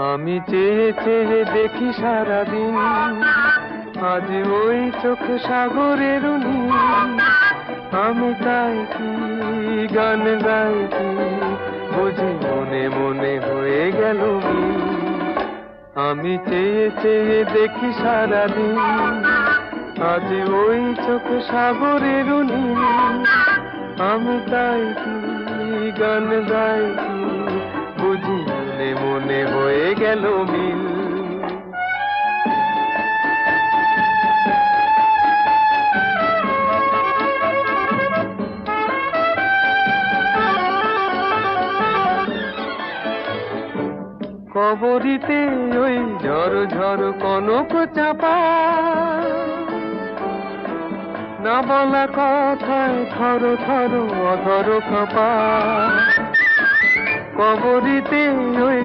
আমি চেয়ে চেয়ে দেখি সারাদিন, আজ ওই চোখ সাগরের নীল। আমি তাই কি গান গাই কি, বুঝি মনে মনে হয়ে গেল মিল। আমি চেয়ে চেয়ে দেখি সারাদিন, আজ ওই চোখ সাগরের নীল। আমি তাই কি গান গাই কি, বুঝি মনে মনে হয়ে গেল মিল। কবরীতে ওই ঝড় ঝড় কনক চাপা, না বলা কথায় থর থর অধর কাঁপা। কবরীতে ওই